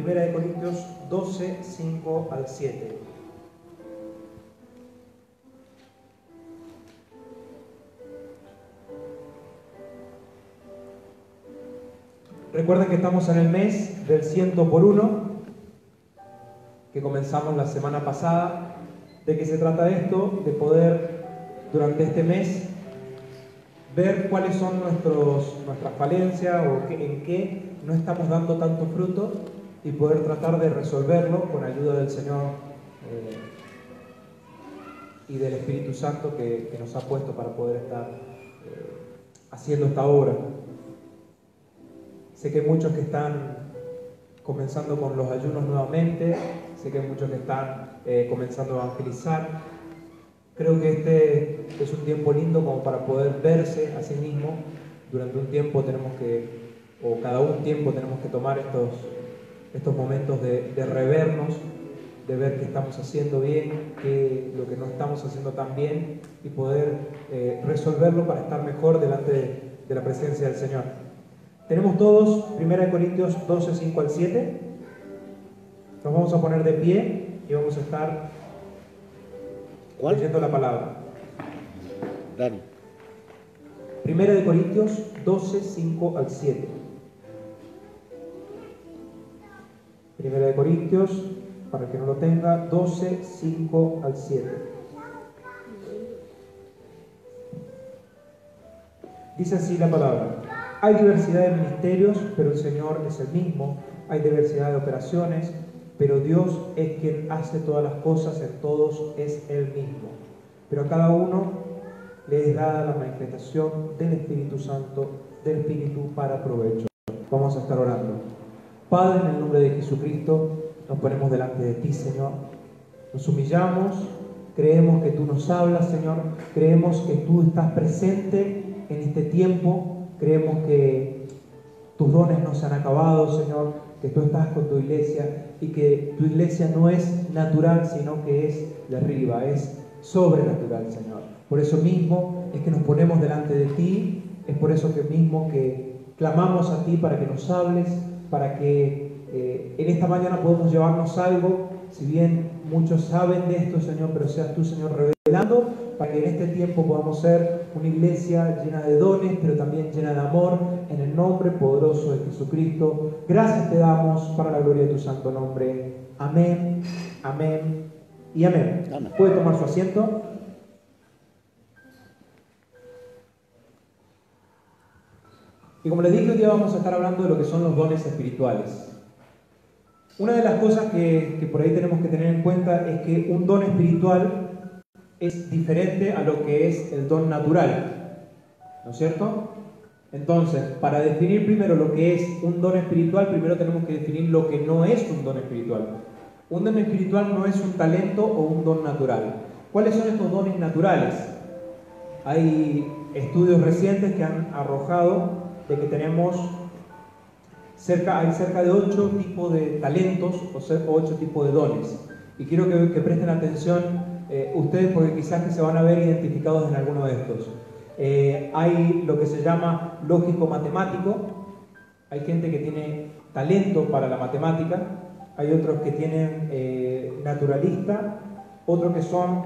1 Corintios 12, 5 al 7. Recuerden que estamos en el mes del 100 por 1, que comenzamos la semana pasada. ¿De qué se trata esto? De poder, durante este mes, ver cuáles son nuestras falencias o en qué no estamos dando tanto fruto y poder tratar de resolverlo con ayuda del Señor y del Espíritu Santo que nos ha puesto para poder estar haciendo esta obra. Sé que hay muchos que están comenzando con los ayunos nuevamente, sé que hay muchos que están comenzando a evangelizar. Creo que este es un tiempo lindo como para poder verse a sí mismo. Durante un tiempo cada un tiempo tenemos que tomar estos momentos de revernos, de ver qué estamos haciendo bien, lo que no estamos haciendo tan bien y poder resolverlo para estar mejor delante de la presencia del Señor. Tenemos todos 1 Corintios 12, 5 al 7. Nos vamos a poner de pie y vamos a estar leyendo la palabra. Dani. 1 Corintios 12, 5 al 7. 1 Corintios, para el que no lo tenga, 12, 5 al 7. Dice así la palabra: hay diversidad de ministerios, pero el Señor es el mismo. Hay diversidad de operaciones, pero Dios es quien hace todas las cosas, en todos es Él mismo. Pero a cada uno le es dada la manifestación del Espíritu Santo, del Espíritu para provecho. Vamos a estar orando. Padre, en el nombre de Jesucristo, nos ponemos delante de ti, Señor. Nos humillamos, creemos que tú nos hablas, Señor. Creemos que tú estás presente en este tiempo. Creemos que tus dones no se han acabado, Señor, que tú estás con tu iglesia y que tu iglesia no es natural, sino que es de arriba, es sobrenatural, Señor. Por eso mismo es que nos ponemos delante de ti, es por eso mismo que clamamos a ti para que nos hables, para que en esta mañana podamos llevarnos algo, si bien muchos saben de esto, Señor, pero seas tú, Señor, revelando, para que en este tiempo podamos ser una iglesia llena de dones, pero también llena de amor, en el nombre poderoso de Jesucristo. Gracias te damos para la gloria de tu santo nombre. Amén, amén y amén. ¿Puede tomar su asiento? Y como les dije, hoy día vamos a estar hablando de lo que son los dones espirituales. Una de las cosas que por ahí tenemos que tener en cuenta es que un don espiritual es diferente a lo que es el don natural, ¿no es cierto? Entonces, para definir primero lo que es un don espiritual, primero tenemos que definir lo que no es un don espiritual. Un don espiritual no es un talento o un don natural. ¿Cuáles son estos dones naturales? Hay estudios recientes que han arrojado de que tenemos cerca de 8 tipos de talentos o 8 tipos de dones. Y quiero que presten atención ustedes, porque quizás que se van a ver identificados en alguno de estos. Hay lo que se llama lógico-matemático. Hay gente que tiene talento para la matemática. Hay otros que tienen naturalista. Otros que son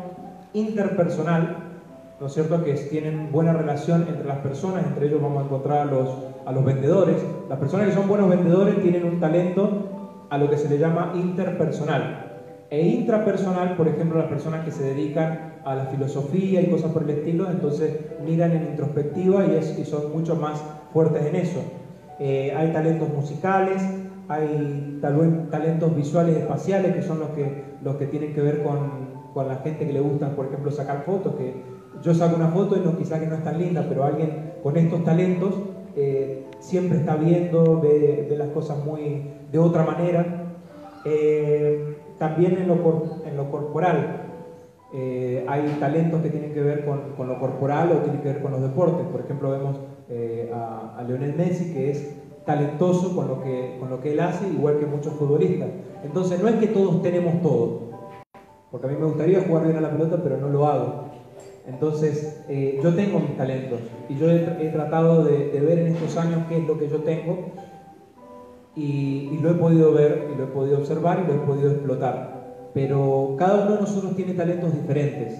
interpersonal, ¿no es cierto?, que tienen buena relación entre las personas. Entre ellos vamos a encontrar a los vendedores. Las personas que son buenos vendedores tienen un talento a lo que se le llama interpersonal. E intrapersonal, por ejemplo, las personas que se dedican a la filosofía y cosas por el estilo, entonces miran en introspectiva y son mucho más fuertes en eso. Hay talentos musicales, hay talentos visuales y espaciales, que son los que tienen que ver con la gente que le gusta, por ejemplo, sacar fotos, que yo saco una foto y quizá que no es tan linda, pero alguien con estos talentos siempre está viendo, ve las cosas de otra manera. También en lo corporal hay talentos que tienen que ver con lo corporal o tienen que ver con los deportes. Por ejemplo, vemos a Lionel Messi, que es talentoso con lo que él hace, igual que muchos futbolistas. Entonces no es que todos tenemos todo, porque a mí me gustaría jugar bien a la pelota, pero no lo hago. Entonces yo tengo mis talentos y yo he tratado de ver en estos años qué es lo que yo tengo. y lo he podido ver, y lo he podido observar, y lo he podido explotar. Pero cada uno de nosotros tiene talentos diferentes,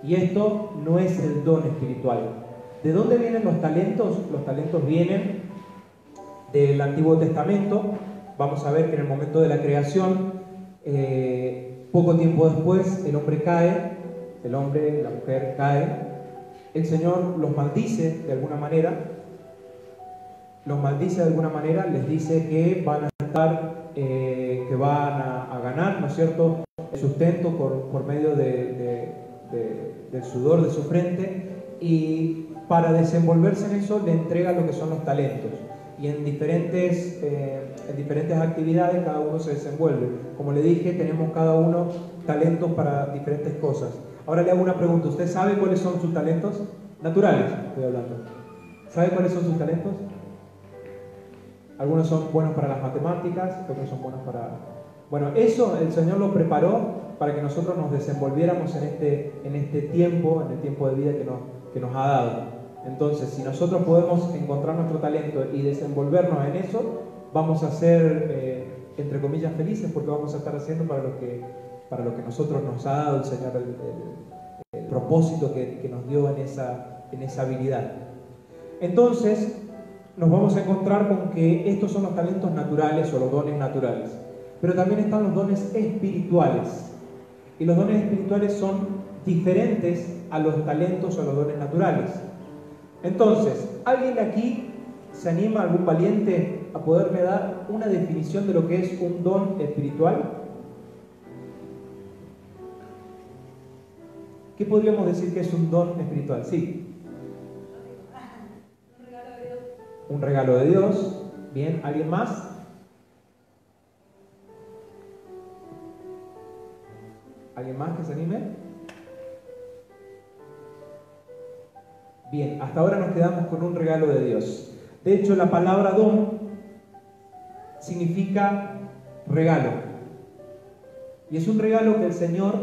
y esto no es el don espiritual. ¿De dónde vienen los talentos? Los talentos vienen del Antiguo Testamento. Vamos a ver que en el momento de la creación, poco tiempo después, el hombre cae, la mujer cae, el Señor los maldice de alguna manera, les dice que van a estar, que van a ganar, ¿no es cierto?, el sustento por medio del sudor de su frente, y para desenvolverse en eso le entrega lo que son los talentos. Y en diferentes actividades cada uno se desenvuelve. Como le dije, tenemos cada uno talentos para diferentes cosas. Ahora le hago una pregunta. ¿Usted sabe cuáles son sus talentos? Naturales, estoy hablando. ¿Sabe cuáles son sus talentos? Algunos son buenos para las matemáticas, otros son buenos para... Bueno, eso el Señor lo preparó para que nosotros nos desenvolviéramos en este tiempo, en el tiempo de vida que nos ha dado. Entonces, si nosotros podemos encontrar nuestro talento y desenvolvernos en eso, vamos a ser, entre comillas, felices, porque vamos a estar haciendo para lo que nosotros nos ha dado el Señor, el propósito que nos dio en esa habilidad. Entonces, nos vamos a encontrar con que estos son los talentos naturales o los dones naturales. Pero también están los dones espirituales. Y los dones espirituales son diferentes a los talentos o a los dones naturales. Entonces, ¿alguien aquí se anima, algún valiente, a poderme dar una definición de lo que es un don espiritual? ¿Qué podríamos decir que es un don espiritual? Sí. Un regalo de Dios. Un regalo de Dios. Bien, ¿alguien más? ¿Alguien más que se anime? Bien, hasta ahora nos quedamos con un regalo de Dios. De hecho, la palabra don significa regalo. Y es un regalo que el Señor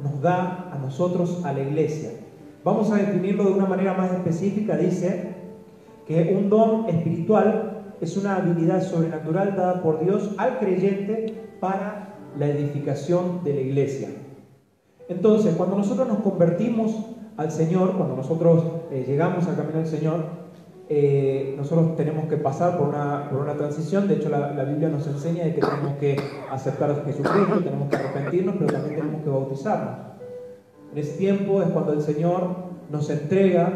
nos da a nosotros, a la iglesia. Vamos a definirlo de una manera más específica. Dice que un don espiritual es una habilidad sobrenatural dada por Dios al creyente para la edificación de la iglesia. Entonces, cuando nosotros nos convertimos al Señor, cuando nosotros llegamos al camino del Señor, nosotros tenemos que pasar por una transición. De hecho, la Biblia nos enseña de que tenemos que aceptar a Jesucristo, tenemos que arrepentirnos, pero también tenemos que bautizarnos. En ese tiempo es cuando el Señor nos entrega,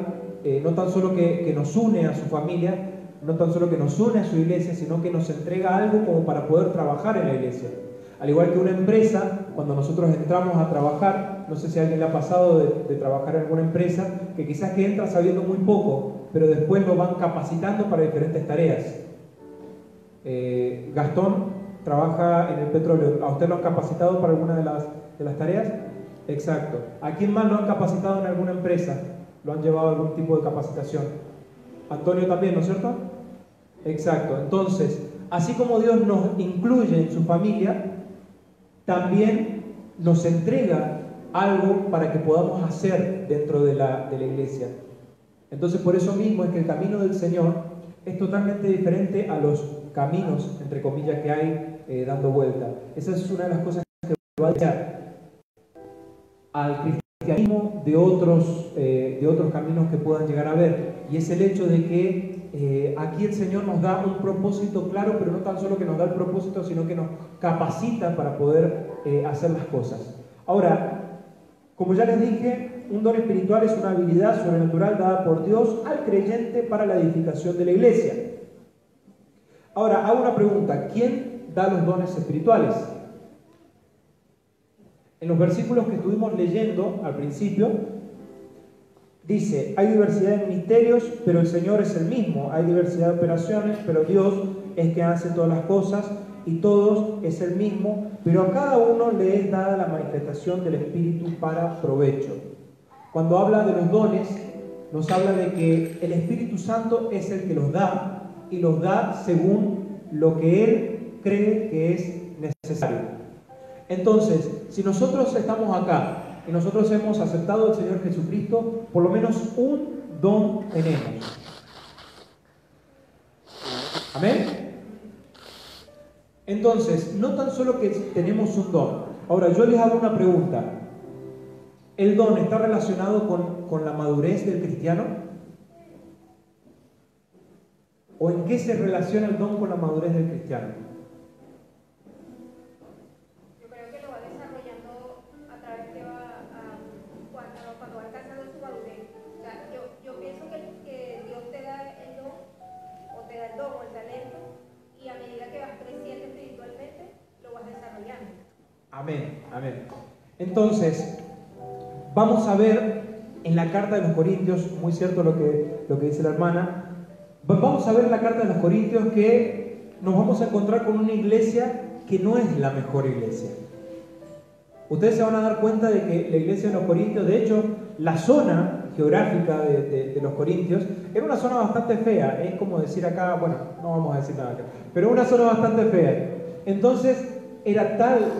no tan solo que nos une a su familia, no tan solo que nos une a su iglesia, sino que nos entrega algo como para poder trabajar en la iglesia. Al igual que una empresa, cuando nosotros entramos a trabajar, no sé si a alguien le ha pasado de trabajar en alguna empresa, que quizás que entra sabiendo muy poco, pero después lo van capacitando para diferentes tareas. Gastón trabaja en el petróleo. ¿A usted lo han capacitado para alguna de las tareas? Exacto. ¿A quién más lo han capacitado en alguna empresa? ¿Lo han llevado a algún tipo de capacitación? Antonio también, ¿no es cierto? Exacto. Entonces, así como Dios nos incluye en su familia, también nos entrega algo para que podamos hacer dentro de la iglesia. Entonces, por eso mismo es que el camino del Señor es totalmente diferente a los caminos, entre comillas, que hay dando vuelta. Esa es una de las cosas que va a echar al cristianismo de otros caminos que puedan llegar a haber. Y es el hecho de que aquí el Señor nos da un propósito claro, pero no tan solo que nos da el propósito, sino que nos capacita para poder hacer las cosas. Ahora, como ya les dije, un don espiritual es una habilidad sobrenatural dada por Dios al creyente para la edificación de la iglesia. Ahora, hago una pregunta. ¿Quién da los dones espirituales? En los versículos que estuvimos leyendo al principio, dice, hay diversidad de ministerios, pero el Señor es el mismo. Hay diversidad de operaciones, pero Dios es quien hace todas las cosas, y todos es el mismo, pero a cada uno le es dada la manifestación del Espíritu para provecho. Cuando habla de los dones, nos habla de que el Espíritu Santo es el que los da, y los da según lo que Él cree que es necesario. Entonces, si nosotros estamos acá y nosotros hemos aceptado al Señor Jesucristo, por lo menos un don tenemos. ¿Amén? Entonces, no tan solo que tenemos un don. Ahora, yo les hago una pregunta. ¿El don está relacionado con la madurez del cristiano? ¿O en qué se relaciona el don con la madurez del cristiano? Yo creo que lo va desarrollando a través que cuando va alcanzando su madurez. O sea, yo pienso que Dios te da el don, o te da el don o el talento, y a medida que vas creciendo espiritualmente, lo vas desarrollando. Amén, amén. Entonces, vamos a ver en la carta de los Corintios, muy cierto lo que dice la hermana, vamos a ver en la carta de los Corintios que nos vamos a encontrar con una iglesia que no es la mejor iglesia. Ustedes se van a dar cuenta de que la iglesia de los Corintios, de hecho, la zona geográfica de los Corintios era una zona bastante fea. Es como decir acá, bueno, no vamos a decir nada acá, pero una zona bastante fea. Entonces, era tal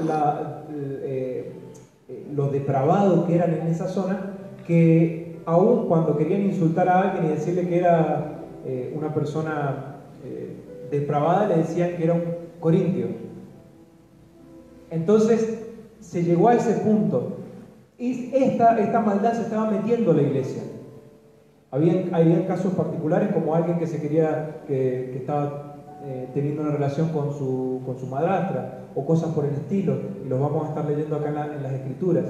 lo depravado que eran en esa zona que aún cuando querían insultar a alguien y decirle que era una persona depravada, le decían que era un corintio. Entonces se llegó a ese punto y esta maldad se estaba metiendo a la iglesia. Habían casos particulares, como alguien que se quería que estaba teniendo una relación con su madrastra o cosas por el estilo, y los vamos a estar leyendo acá en las escrituras.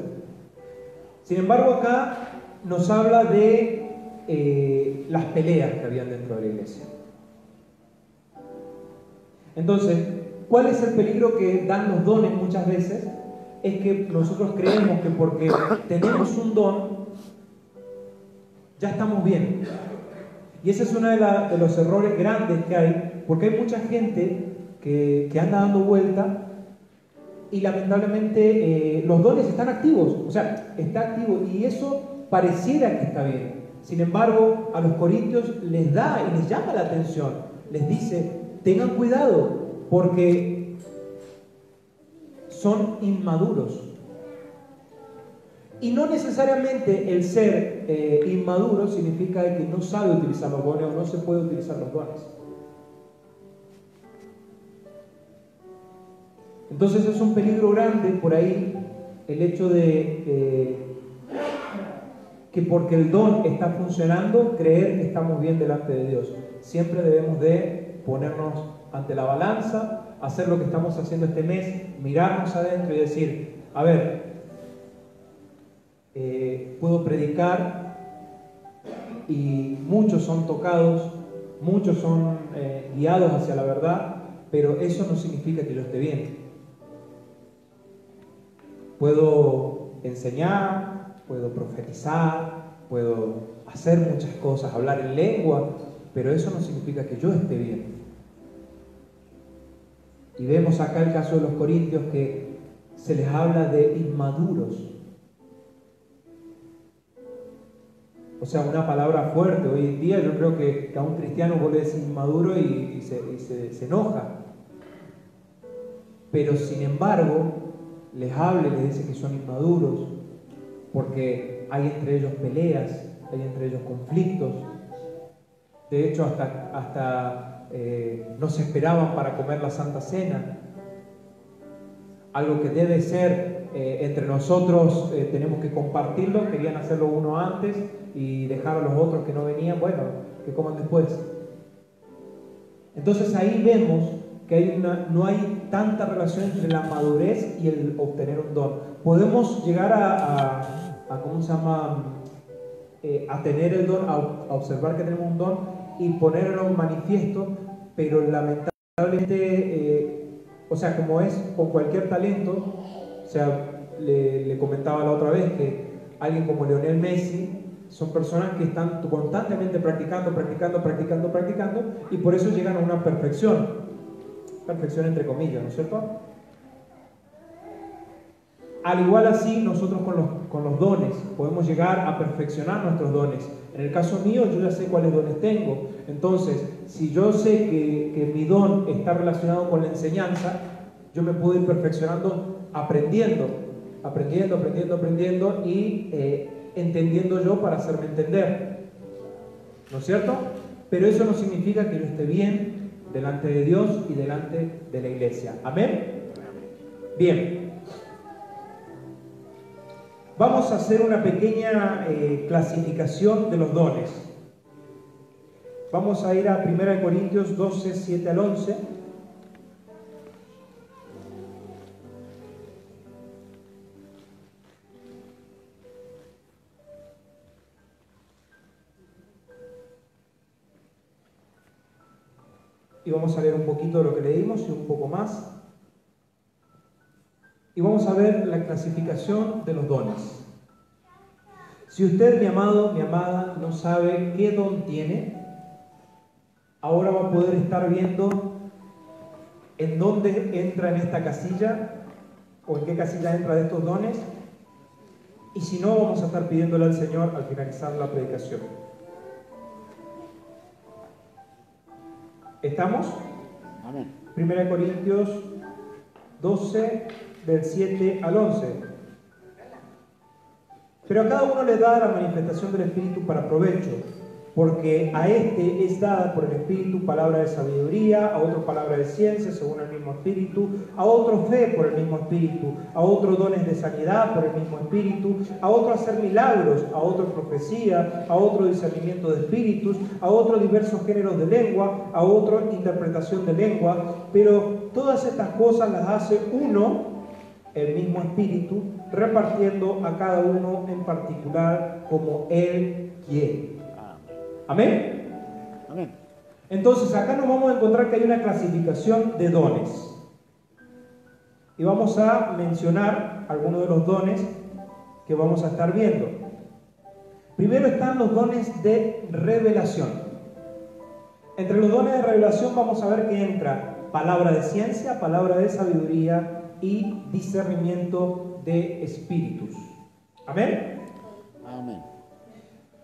Sin embargo, acá nos habla de las peleas que habían dentro de la iglesia. Entonces, ¿cuál es el peligro que dan los dones muchas veces? Es que nosotros creemos que porque tenemos un don, ya estamos bien. Y ese es uno de los errores grandes que hay, porque hay mucha gente que anda dando vuelta y lamentablemente los dones están activos, o sea, está activo y eso pareciera que está bien. Sin embargo, a los corintios les da y les llama la atención, les dice, tengan cuidado porque son inmaduros. Y no necesariamente el ser inmaduro significa que no sabe utilizar los dones o no se puede utilizar los dones. Entonces es un peligro grande por ahí el hecho de que porque el don está funcionando, creer que estamos bien delante de Dios. Siempre debemos de ponernos ante la balanza, hacer lo que estamos haciendo este mes, mirarnos adentro y decir, a ver, puedo predicar y muchos son tocados, muchos son guiados hacia la verdad, pero eso no significa que yo esté bien. Puedo enseñar, puedo profetizar, puedo hacer muchas cosas, hablar en lengua, pero eso no significa que yo esté bien. Y vemos acá el caso de los corintios que se les habla de inmaduros. O sea, una palabra fuerte. Hoy en día yo creo que a un cristiano vos le decís inmaduro y se enoja. Pero sin embargo, les habla y les dice que son inmaduros, porque hay entre ellos peleas, hay entre ellos conflictos. De hecho, hasta no se esperaban para comer la Santa Cena. Algo que debe ser entre nosotros, tenemos que compartirlo. Querían hacerlo uno antes y dejar a los otros que no venían, bueno, que coman después. Entonces ahí vemos que no hay tanta relación entre la madurez y el obtener un don. Podemos llegar a ¿cómo se llama? A tener el don, a observar que tenemos un don y ponerlo en manifiesto, pero lamentablemente, o sea, como es con cualquier talento, o sea, le comentaba la otra vez que alguien como Lionel Messi son personas que están constantemente practicando y por eso llegan a una perfección entre comillas, ¿no es cierto? Al igual así, nosotros con los dones podemos llegar a perfeccionar nuestros dones. En el caso mío, yo ya sé cuáles dones tengo. Entonces, si yo sé que mi don está relacionado con la enseñanza, yo me puedo ir perfeccionando aprendiendo y entendiendo yo para hacerme entender. ¿No es cierto? Pero eso no significa que yo esté bien delante de Dios y delante de la iglesia. Amén. Bien. Vamos a hacer una pequeña clasificación de los dones. Vamos a ir a 1 Corintios 12, 7 al 11. Y vamos a leer un poquito de lo que leímos y un poco más. Y vamos a ver la clasificación de los dones. Si usted, mi amado, mi amada, no sabe qué don tiene, ahora va a poder estar viendo en dónde entra en esta casilla o en qué casilla entra de estos dones. Y si no, vamos a estar pidiéndole al Señor al finalizar la predicación. ¿Estamos? Amén. 1 Corintios 12, del 7 al 11. Pero a cada uno le da la manifestación del Espíritu para provecho, porque a este es dada por el Espíritu palabra de sabiduría, a otro palabra de ciencia según el mismo Espíritu, a otro fe por el mismo Espíritu, a otro dones de sanidad por el mismo Espíritu, a otro hacer milagros, a otro profecía, a otro discernimiento de espíritus, a otro diversos géneros de lengua, a otro interpretación de lengua, pero todas estas cosas las hace uno, el mismo Espíritu, repartiendo a cada uno en particular como Él quiere. ¿Amén? Amén. Entonces acá nos vamos a encontrar que hay una clasificación de dones. Y vamos a mencionar algunos de los dones que vamos a estar viendo. Primero están los dones de revelación. Entre los dones de revelación vamos a ver que entra palabra de ciencia, palabra de sabiduría y discernimiento de espíritus. ¿Amén? Amén.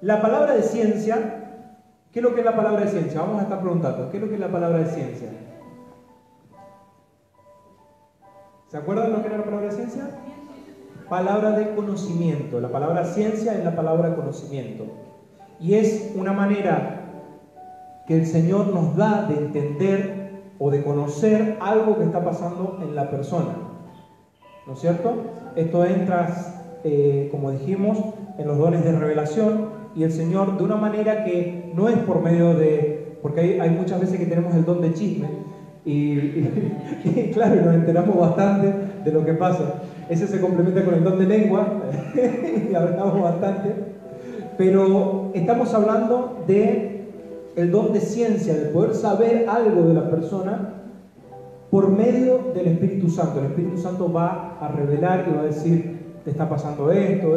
La palabra de ciencia, ¿qué es lo que es la palabra de ciencia? Vamos a estar preguntando, ¿qué es lo que es la palabra de ciencia? ¿Se acuerdan lo que era la palabra de ciencia? Palabra de conocimiento. La palabra ciencia es la palabra conocimiento. Y es una manera que el Señor nos da de entender o de conocer algo que está pasando en la persona. ¿No es cierto? Esto entra, como dijimos, en los dones de revelación, y el Señor de una manera que no es por medio de... Porque hay muchas veces que tenemos el don de chisme y claro, nos enteramos bastante de lo que pasa. Ese se complementa con el don de lengua y hablamos bastante. Pero estamos hablando de el don de ciencia, de poder saber algo de la persona por medio del Espíritu Santo. El Espíritu Santo va a revelar y va a decir, te está pasando esto,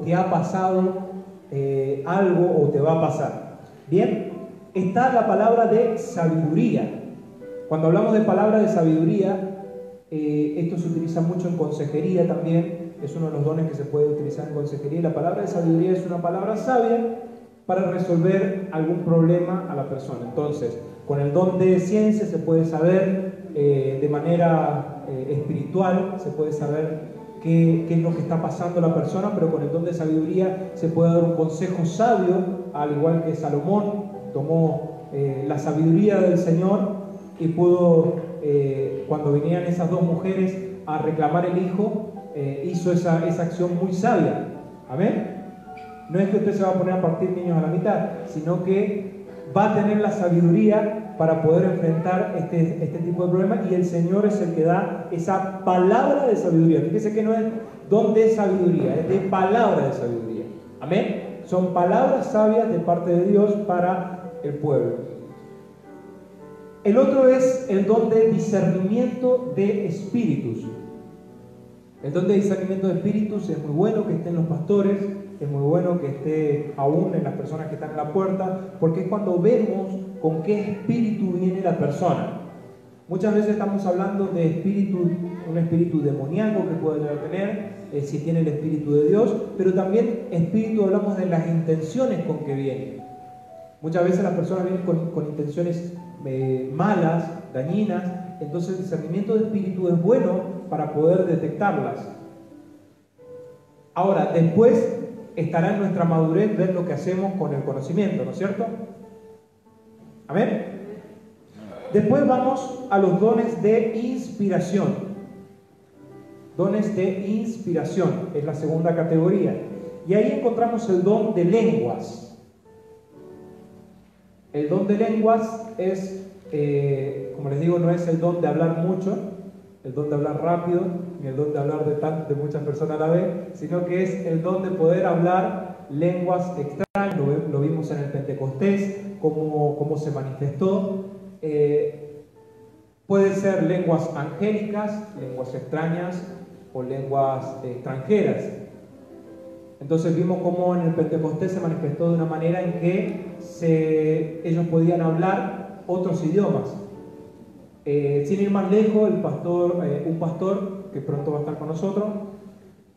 te ha pasado algo o te va a pasar. Bien, está la palabra de sabiduría. Cuando hablamos de palabra de sabiduría, esto se utiliza mucho en consejería también, es uno de los dones que se puede utilizar en consejería. La palabra de sabiduría es una palabra sabia para resolver algún problema a la persona. Entonces, con el don de ciencia se puede saber de manera espiritual, se puede saber qué es lo que está pasando a la persona, pero con el don de sabiduría se puede dar un consejo sabio, al igual que Salomón tomó la sabiduría del Señor y pudo, cuando vinieran esas dos mujeres a reclamar el hijo, hizo esa acción muy sabia. Amén. No es que usted se va a poner a partir niños a la mitad, sino que va a tener la sabiduría para poder enfrentar este tipo de problemas, y el Señor es el que da esa palabra de sabiduría. Fíjese que no es don de sabiduría, es de palabra de sabiduría. Amén. Son palabras sabias de parte de Dios para el pueblo. El otro es el don de discernimiento de espíritus. El don de discernimiento de espíritus es muy bueno que estén los pastores, es muy bueno que esté aún en las personas que están en la puerta, porque es cuando vemos con qué espíritu viene la persona. Muchas veces estamos hablando de espíritu, un espíritu demoníaco que puede llegar a tener, si tiene el espíritu de Dios, pero también espíritu, hablamos de las intenciones con que viene. Muchas veces las personas vienen con intenciones malas, dañinas, entonces el discernimiento de espíritu es bueno para poder detectarlas. Ahora, después estará en nuestra madurez ver lo que hacemos con el conocimiento, ¿no es cierto? ¿Amén? Después vamos a los dones de inspiración. Dones de inspiración es la segunda categoría. Y ahí encontramos el don de lenguas. El don de lenguas es, como les digo, no es el don de hablar mucho, el don de hablar rápido, ni el don de hablar de muchas personas a la vez, sino que es el don de poder hablar lenguas extrañas. Lo vimos en el Pentecostés, cómo se manifestó. Puede ser lenguas angélicas, lenguas extrañas o lenguas extranjeras. Entonces vimos cómo en el Pentecostés se manifestó de una manera en que ellos podían hablar otros idiomas. Sin ir más lejos, un pastor que pronto va a estar con nosotros,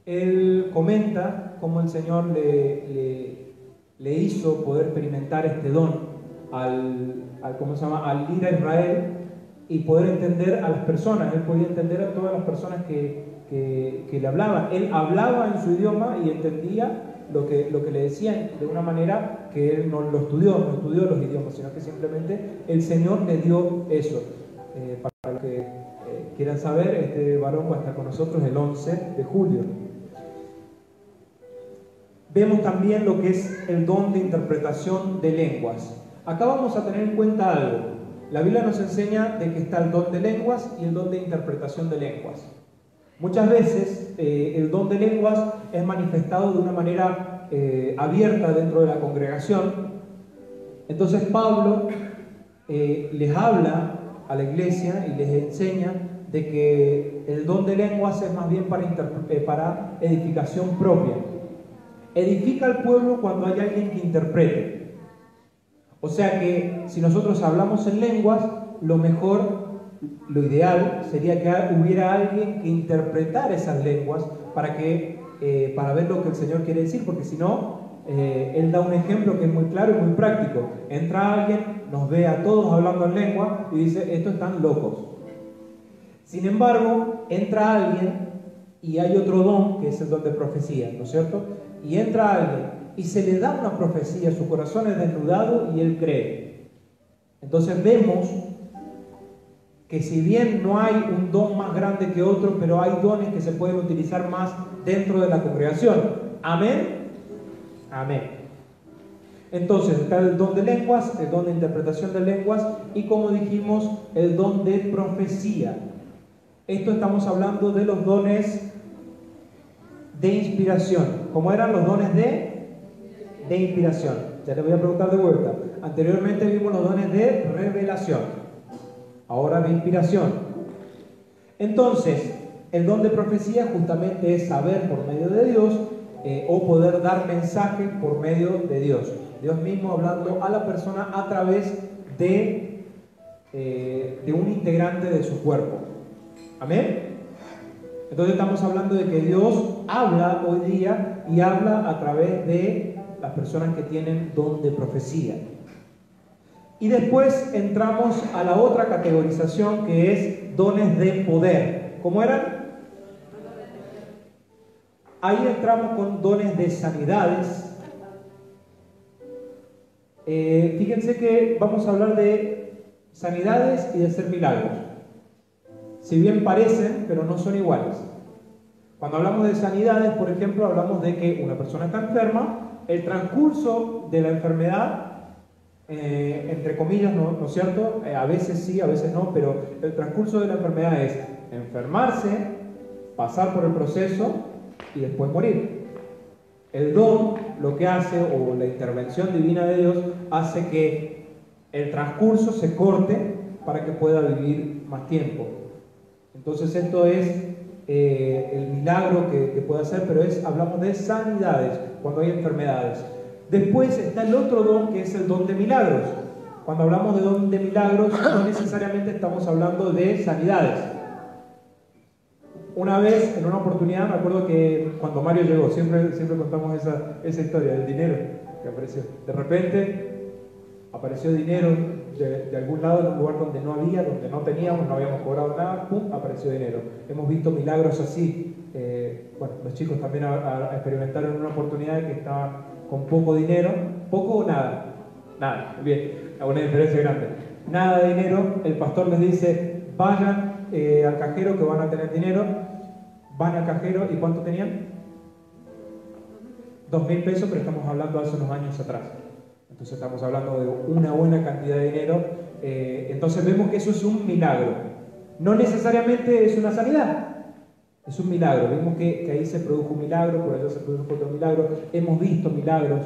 él comenta cómo el Señor le hizo poder experimentar este don al ir a Israel y poder entender a las personas. Él podía entender a todas las personas que le hablaban. Él hablaba en su idioma y entendía lo que le decían de una manera que él no estudió los idiomas, sino que simplemente el Señor le dio eso. Para los que quieran saber, este varón va a estar con nosotros el 11 de julio. Vemos también lo que es el don de interpretación de lenguas. Acá vamos a tener en cuenta algo. La Biblia nos enseña de que está el don de lenguas y el don de interpretación de lenguas. Muchas veces el don de lenguas es manifestado de una manera abierta dentro de la congregación. Entonces Pablo les habla a la iglesia y les enseña de que el don de lenguas es más bien para edificación propia. Edifica al pueblo cuando hay alguien que interprete. O sea que si nosotros hablamos en lenguas, lo ideal sería que hubiera alguien que interpretara esas lenguas para ver lo que el Señor quiere decir, porque si no, Él da un ejemplo que es muy claro y muy práctico. Entra alguien, nos ve a todos hablando en lengua y dice, estos están locos. Sin embargo, entra alguien y hay otro don, que es el don de profecía, ¿no es cierto? Y entra alguien y se le da una profecía, su corazón es desnudado y él cree. Entonces vemos que si bien no hay un don más grande que otro, pero hay dones que se pueden utilizar más dentro de la congregación. Amén. Amén. Entonces está el don de lenguas, el don de interpretación de lenguas y, como dijimos, el don de profecía. Esto estamos hablando de los dones de inspiración. ¿Cómo eran los dones de inspiración? Ya les voy a preguntar de vuelta. Anteriormente vimos los dones de revelación, ahora de inspiración. Entonces, el don de profecía justamente es saber por medio de Dios o poder dar mensaje por medio de Dios. Dios mismo hablando a la persona a través de un integrante de su cuerpo. Amén. Entonces estamos hablando de que Dios habla hoy día y habla a través de las personas que tienen don de profecía. Y después entramos a la otra categorización, que es dones de poder. ¿Cómo eran? Ahí entramos con dones de sanidades. Fíjense que vamos a hablar de sanidades y de hacer milagros. Si bien parecen, pero no son iguales. Cuando hablamos de sanidades, por ejemplo, hablamos de que una persona está enferma, el transcurso de la enfermedad, entre comillas, ¿no es cierto? A veces sí, a veces no, pero el transcurso de la enfermedad es enfermarse, pasar por el proceso y después morir. El don lo que hace, o la intervención divina de Dios, hace que el transcurso se corte para que pueda vivir más tiempo. Entonces esto es el milagro que puede hacer, pero hablamos de sanidades, cuando hay enfermedades. Después está el otro don, que es el don de milagros. Cuando hablamos de don de milagros, no necesariamente estamos hablando de sanidades. Una vez, en una oportunidad, me acuerdo que cuando Mario llegó, siempre contamos esa historia del dinero que apareció. De repente apareció dinero de algún lado, en un lugar donde no había, donde no teníamos, no habíamos cobrado nada, ¡pum!, apareció dinero. Hemos visto milagros así. Los chicos también experimentaron una oportunidad que estaban con poco dinero, poco o nada, bien, una diferencia grande. nada de dinero, el pastor les dice, vayan al cajero que van a tener dinero, van al cajero y ¿cuánto tenían? 2.000 pesos, pero estamos hablando hace unos años atrás. Entonces estamos hablando de una buena cantidad de dinero. Entonces vemos que eso es un milagro. No necesariamente es una sanidad. Es un milagro. Vimos que ahí se produjo un milagro, por allá se produjo otro milagro. Hemos visto milagros,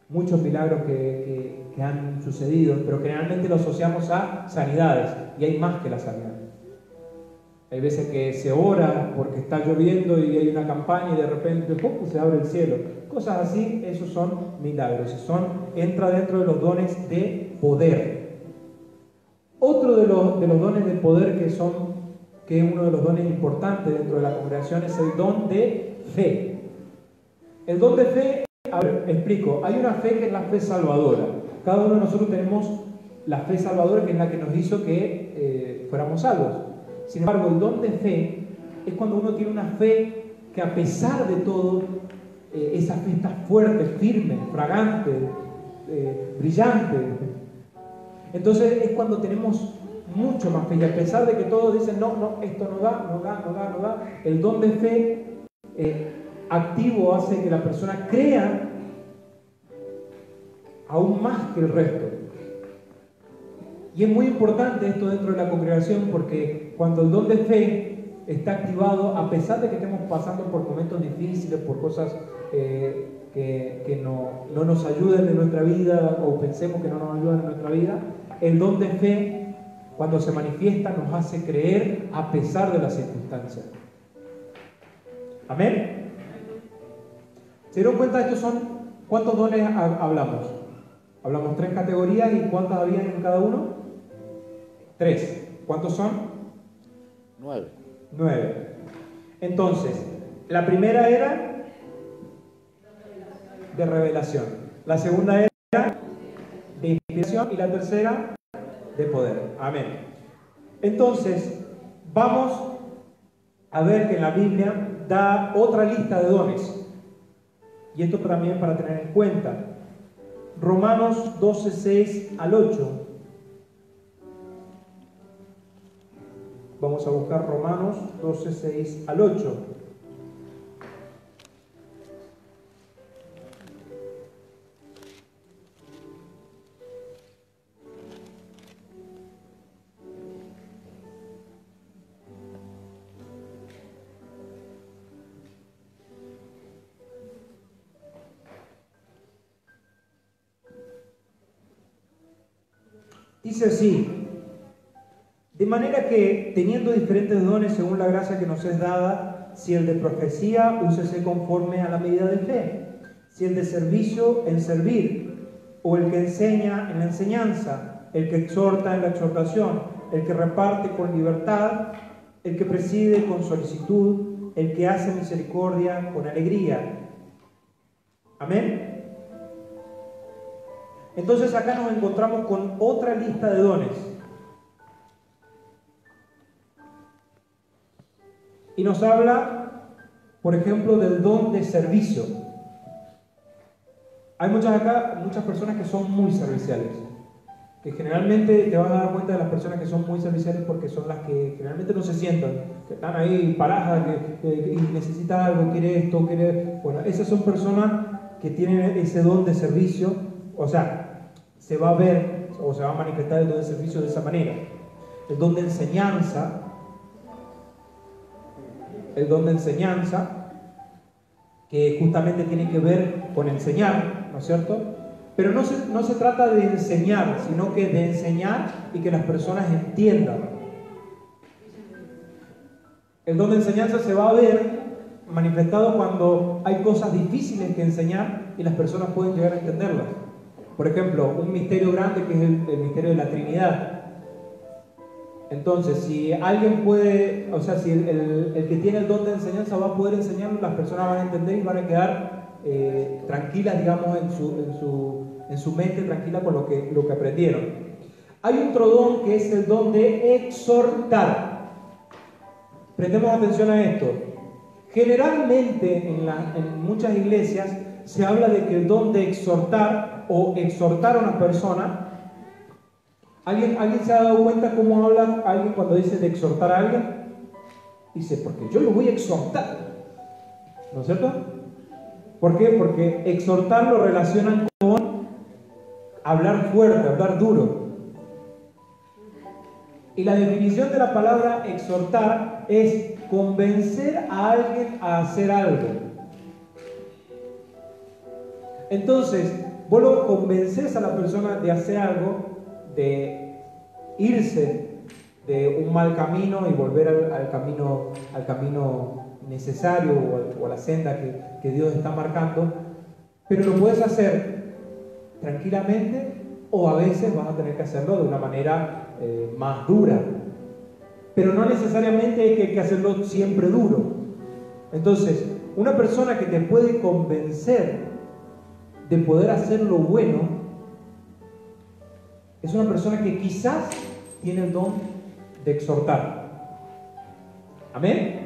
muchos milagros que han sucedido, pero generalmente lo asociamos a sanidades. Y hay más que la sanidad. Hay veces que se ora porque está lloviendo y hay una campaña y de repente se abre el cielo. Cosas así, esos son milagros. Entra dentro de los dones de poder. Otro de los dones de poder que es uno de los dones importantes dentro de la congregación es el don de fe. El don de fe, a ver, explico. Hay una fe que es la fe salvadora. Cada uno de nosotros tenemos la fe salvadora que es la que nos hizo que fuéramos salvos. Sin embargo, el don de fe es cuando uno tiene una fe que a pesar de todo, esa fe está fuerte, firme, fragante, brillante. Entonces es cuando tenemos mucho más fe. Y a pesar de que todos dicen, no, esto no da, el don de fe activo hace que la persona crea aún más que el resto. Y es muy importante esto dentro de la congregación porque cuando el don de fe está activado, a pesar de que estemos pasando por momentos difíciles, por cosas que no nos ayuden en nuestra vida o pensemos que no nos ayudan en nuestra vida, el don de fe, cuando se manifiesta, nos hace creer a pesar de las circunstancias. ¿Amén? ¿Se dieron cuenta? ¿Cuántos dones hablamos? Hablamos 3 categorías y ¿cuántas había en cada uno? 3. ¿Cuántos son? 9. Entonces, la primera era de revelación. La segunda era de inspiración y la tercera de poder. Amén. Entonces, vamos a ver que en la Biblia da otra lista de dones. Y esto también para tener en cuenta. Romanos 12, 6 al 8. Vamos a buscar Romanos 12, 6 al 8. Dice así: de manera que, teniendo diferentes dones según la gracia que nos es dada, si el de profecía, úsese conforme a la medida de fe; si el de servicio, en servir; o el que enseña, en la enseñanza; el que exhorta, en la exhortación; el que reparte, con libertad; el que preside, con solicitud; el que hace misericordia, con alegría. Amén. Entonces acá nos encontramos con otra lista de dones. Y nos habla, por ejemplo, del don de servicio. Hay muchas personas que son muy serviciales. Que generalmente te vas a dar cuenta de las personas que son muy serviciales porque son las que generalmente no se sientan. Que están ahí paradas y necesitan algo, quiere esto, quiere... Bueno, esas son personas que tienen ese don de servicio. O sea, se va a ver o se va a manifestar el don de servicio de esa manera. El don de enseñanza. El don de enseñanza, que justamente tiene que ver con enseñar, ¿no es cierto? Pero no se trata de enseñar, sino que de enseñar y que las personas entiendan. El don de enseñanza se va a ver manifestado cuando hay cosas difíciles que enseñar y las personas pueden llegar a entenderlas. Por ejemplo, un misterio grande que es el misterio de la Trinidad. Entonces, si alguien puede, o sea, si el que tiene el don de enseñanza va a poder enseñarlo, las personas van a entender y van a quedar tranquilas, digamos, en su mente, tranquilas con lo que aprendieron. Hay otro don que es el don de exhortar. Prestemos atención a esto. Generalmente en muchas iglesias se habla de que el don de exhortar o exhortar a una persona ¿Alguien se ha dado cuenta cómo habla alguien cuando dice de exhortar a alguien? Dice, porque yo lo voy a exhortar. ¿No es cierto? ¿Por qué? Porque exhortar lo relacionan con hablar fuerte, hablar duro. Y la definición de la palabra exhortar es convencer a alguien a hacer algo. Entonces, vos lo convences a la persona de hacer algo, de irse de un mal camino y volver al camino necesario o a la senda que Dios está marcando, pero lo puedes hacer tranquilamente o a veces vas a tener que hacerlo de una manera más dura, pero no necesariamente hay que hacerlo siempre duro. Entonces, una persona que te puede convencer de poder hacer lo bueno es una persona que quizás tiene el don de exhortar. ¿Amén?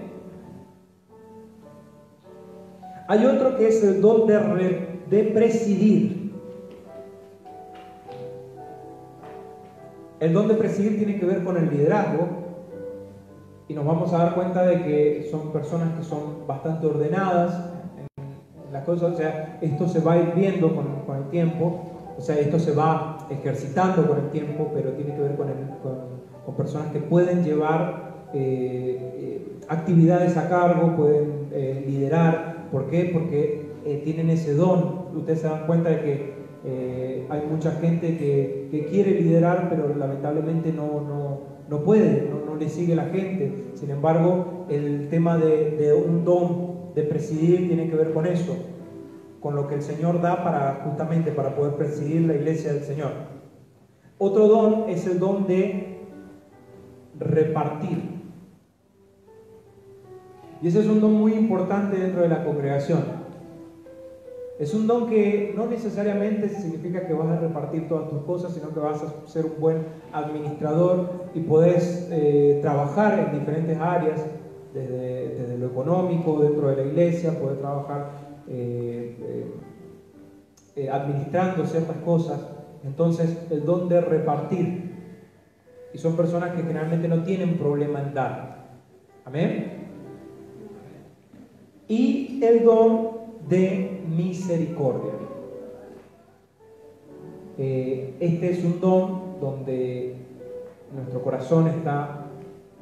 Hay otro que es el don de presidir. El don de presidir tiene que ver con el liderazgo y nos vamos a dar cuenta de que son personas que son bastante ordenadas en las cosas. O sea, esto se va a ir viendo con el tiempo, o sea, esto se va ejercitando con el tiempo, pero tiene que ver con personas que pueden llevar actividades a cargo, pueden liderar. ¿Por qué? Porque tienen ese don. Ustedes se dan cuenta de que hay mucha gente que quiere liderar, pero lamentablemente no puede, no le sigue la gente. Sin embargo, el tema de un don de presidir tiene que ver con eso, con lo que el Señor da justamente para poder presidir la iglesia del Señor. Otro don es el don de repartir. Y ese es un don muy importante dentro de la congregación. Es un don que no necesariamente significa que vas a repartir todas tus cosas, sino que vas a ser un buen administrador y podés trabajar en diferentes áreas, desde lo económico dentro de la iglesia, podés trabajar administrando ciertas cosas. Entonces, el don de repartir. Y son personas que generalmente no tienen problema en dar. Amén. Y el don de misericordia. Este es un don donde nuestro corazón está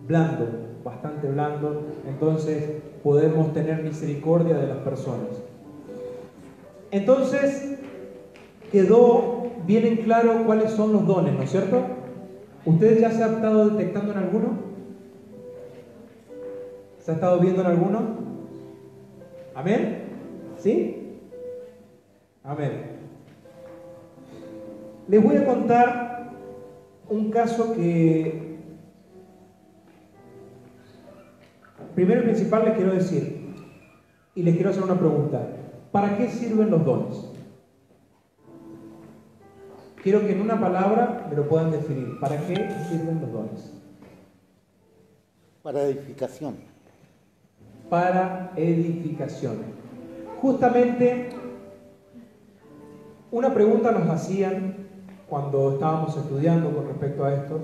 blando, bastante blando, entonces podemos tener misericordia de las personas. Entonces quedó bien en claro cuáles son los dones, ¿no es cierto? ¿Ustedes ya se han estado detectando en alguno? ¿Se ha estado viendo en alguno? ¿Amén? ¿Sí? Amén. Les voy a contar un caso que, primero y principal, les quiero decir, y les quiero hacer una pregunta. ¿Para qué sirven los dones? Quiero que en una palabra me lo puedan definir. ¿Para qué sirven los dones? Para edificación. Para edificación. Justamente una pregunta nos hacían cuando estábamos estudiando con respecto a esto,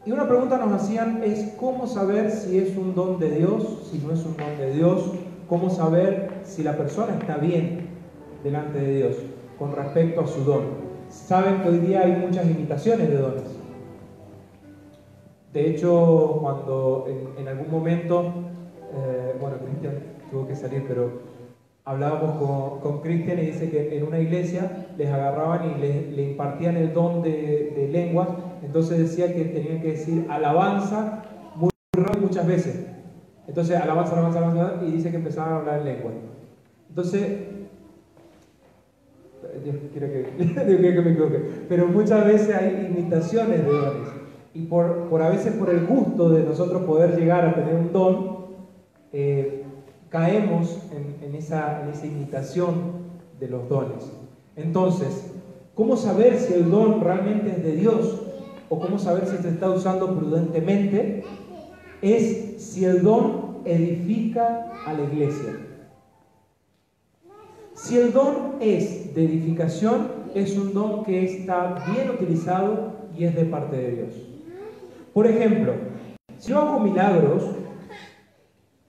y una pregunta nos hacían es cómo saber si es un don de Dios, si no es un don de Dios, cómo saber si la persona está bien delante de Dios con respecto a su don. Saben que hoy día hay muchas imitaciones de dones. De hecho, cuando en algún momento, bueno, Cristian tuvo que salir, pero hablábamos con Cristian y dice que en una iglesia les agarraban y le impartían el don de lenguas. Entonces decía que tenían que decir alabanza muy rápido muchas veces. Entonces alabanza, alabanza, alabanza, y dice que empezaban a hablar en lengua. Entonces, Dios quiere que me equivoque, pero muchas veces hay imitaciones de dones. Y por a veces por el gusto de nosotros poder llegar a tener un don, caemos en esa imitación de los dones. Entonces, ¿cómo saber si el don realmente es de Dios? ¿O cómo saber si se está usando prudentemente? Es si el don edifica a la iglesia. Si el don es de edificación, es un don que está bien utilizado y es de parte de Dios. Por ejemplo, si yo hago milagros,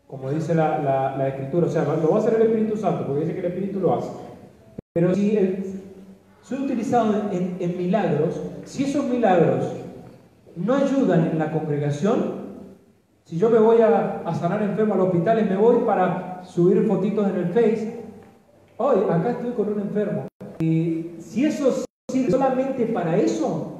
como dice la Escritura, o sea, lo va a hacer el Espíritu Santo, porque dice que el Espíritu lo hace. Pero si soy utilizado en milagros, si esos milagros no ayudan en la congregación, si yo me voy a sanar enfermo al hospital y me voy para subir fotitos en el Face, hoy acá estoy con un enfermo. Y si eso sirve solamente para eso,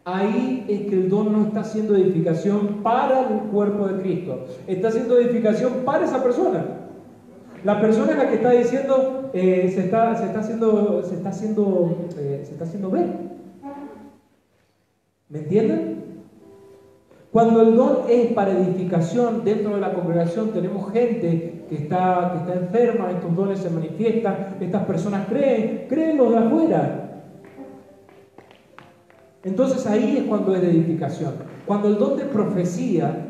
ahí es que el don no está haciendo edificación para el cuerpo de Cristo, está haciendo edificación para esa persona. La persona es la que está diciendo, se está haciendo ver. ¿Me entienden? Cuando el don es para edificación dentro de la congregación, tenemos gente que está enferma, estos dones se manifiestan, estas personas creen los de afuera. Entonces ahí es cuando es de edificación. Cuando el don de profecía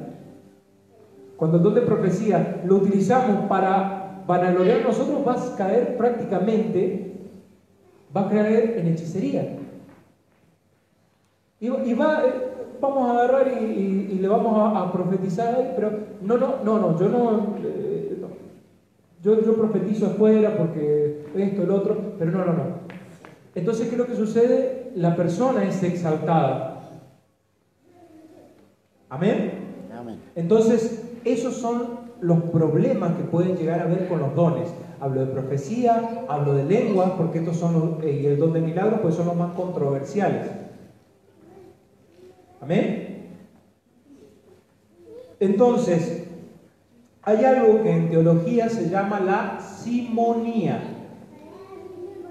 lo utilizamos para vanagloriar a nosotros, va a caer en hechicería. Vamos a agarrar y le vamos a profetizar ahí, pero yo profetizo afuera porque esto, el otro, pero no. Entonces, ¿qué es lo que sucede? La persona es exaltada. ¿Amén? Amén. Entonces, esos son los problemas que pueden llegar a haber con los dones. Hablo de profecía, hablo de lenguas, porque estos son y el don de milagros, pues son los más controversiales. ¿Amén? Entonces, hay algo que en teología se llama la simonía.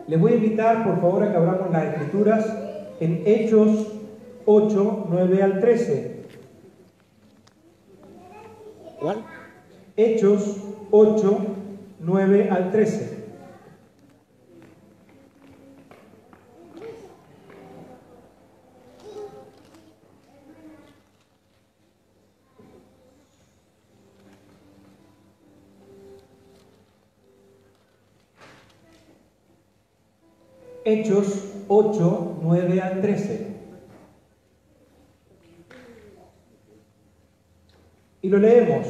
Les voy a invitar, por favor, a que abramos las Escrituras en Hechos 8, 9 al 13. ¿Cuál? Hechos 8, 9 al 13. Hechos 8, 9 al 13. Y lo leemos.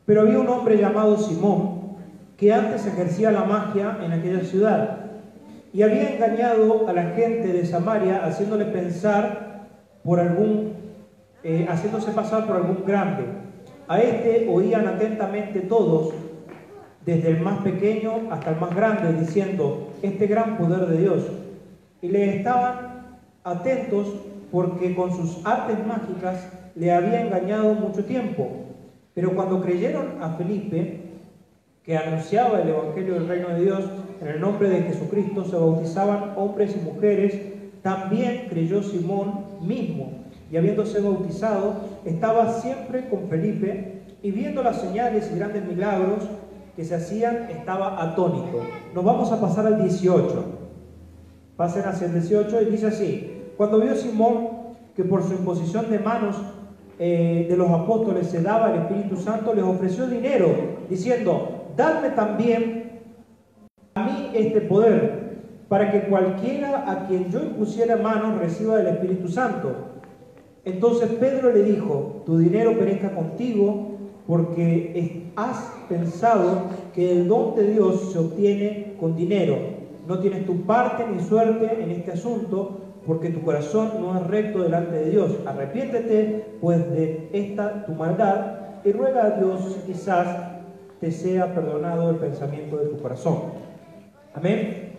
Pero había un hombre llamado Simón, que antes ejercía la magia en aquella ciudad, y había engañado a la gente de Samaria, haciéndose pasar por algún grande. A este oían atentamente todos, desde el más pequeño hasta el más grande, diciendo: este gran poder de Dios. Y le estaban atentos porque con sus artes mágicas le había engañado mucho tiempo. Pero cuando creyeron a Felipe, que anunciaba el Evangelio del Reino de Dios, en el nombre de Jesucristo se bautizaban hombres y mujeres, también creyó Simón mismo, y habiéndose bautizado, estaba siempre con Felipe, y viendo las señales y grandes milagros que se hacían, estaba atónito. Nos vamos a pasar al 18. Pasen hacia el 18 y dice así: cuando vio Simón que por su imposición de manos de los apóstoles se daba el Espíritu Santo, les ofreció dinero, diciendo: dadme también a mí este poder, para que cualquiera a quien yo impusiera manos reciba del Espíritu Santo. Entonces Pedro le dijo: tu dinero perezca contigo, porque has pensado que el don de Dios se obtiene con dinero. No tienes tu parte ni suerte en este asunto, porque tu corazón no es recto delante de Dios. Arrepiéntete pues de esta tu maldad y ruega a Dios si quizás te sea perdonado el pensamiento de tu corazón. Amén.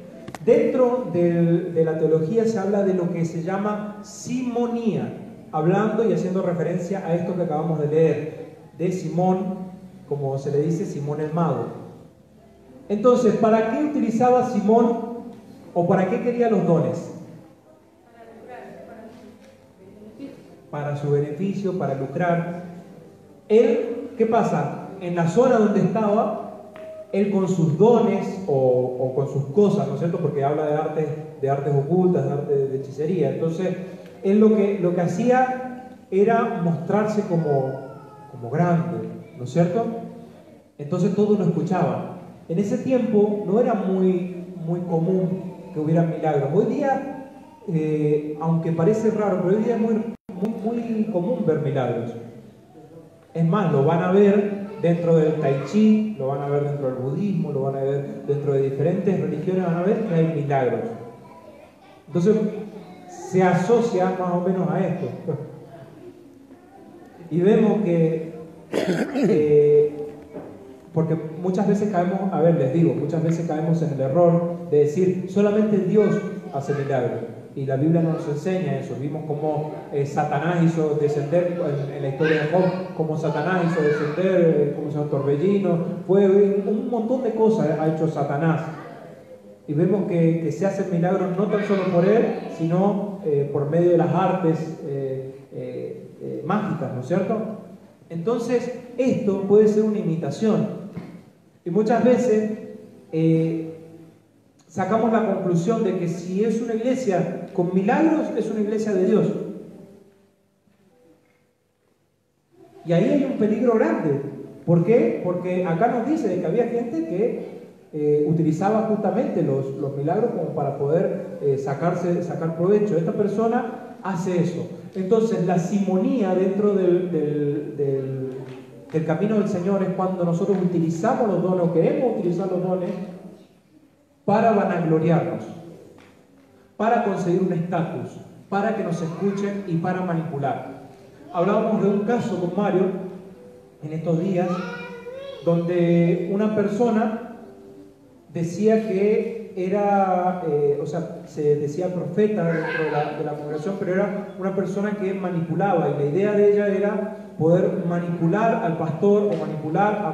Dentro de la teología se habla de lo que se llama simonía, hablando y haciendo referencia a esto que acabamos de leer, de Simón, como se le dice, Simón el mago. Entonces, ¿para qué utilizaba Simón o para qué quería los dones? Para su beneficio, para lucrar. Él, ¿qué pasa? En la zona donde estaba, él con sus dones o con sus cosas, ¿no es cierto? Porque habla de artes ocultas, de arte de hechicería. Entonces, él lo que hacía era mostrarse como grande, ¿no es cierto? Entonces todos lo escuchaban. En ese tiempo no era muy común que hubiera milagros. Hoy día, aunque parece raro, pero hoy día es muy común ver milagros. Es más, lo van a ver dentro del Tai Chi, lo van a ver dentro del budismo, lo van a ver dentro de diferentes religiones, van a ver que hay milagros. Entonces, se asocia más o menos a esto. Y vemos que, porque muchas veces caemos, muchas veces caemos en el error de decir, solamente Dios hace milagros. Y la Biblia no nos enseña eso. Vimos cómo Satanás hizo descender, en la historia de Job, cómo Satanás hizo descender, como se llama, torbellino, un montón de cosas ha hecho Satanás. Y vemos que se hacen milagros no tan solo por él, sino por medio de las artes mágicas, ¿no es cierto? Entonces, esto puede ser una imitación. Y muchas veces sacamos la conclusión de que si es una iglesia con milagros, es una iglesia de Dios. Y ahí hay un peligro grande. ¿Por qué? Porque acá nos dice de que había gente que utilizaba justamente los milagros como para poder sacar provecho. Esta persona hace eso. Entonces, la simonía dentro del camino del Señor es cuando nosotros utilizamos los dones o queremos utilizar los dones para vanagloriarnos, para conseguir un estatus, para que nos escuchen y para manipular. Hablábamos de un caso con Mario en estos días donde una persona decía que era, se decía profeta dentro de la congregación, pero era una persona que manipulaba, y la idea de ella era poder manipular al pastor o manipular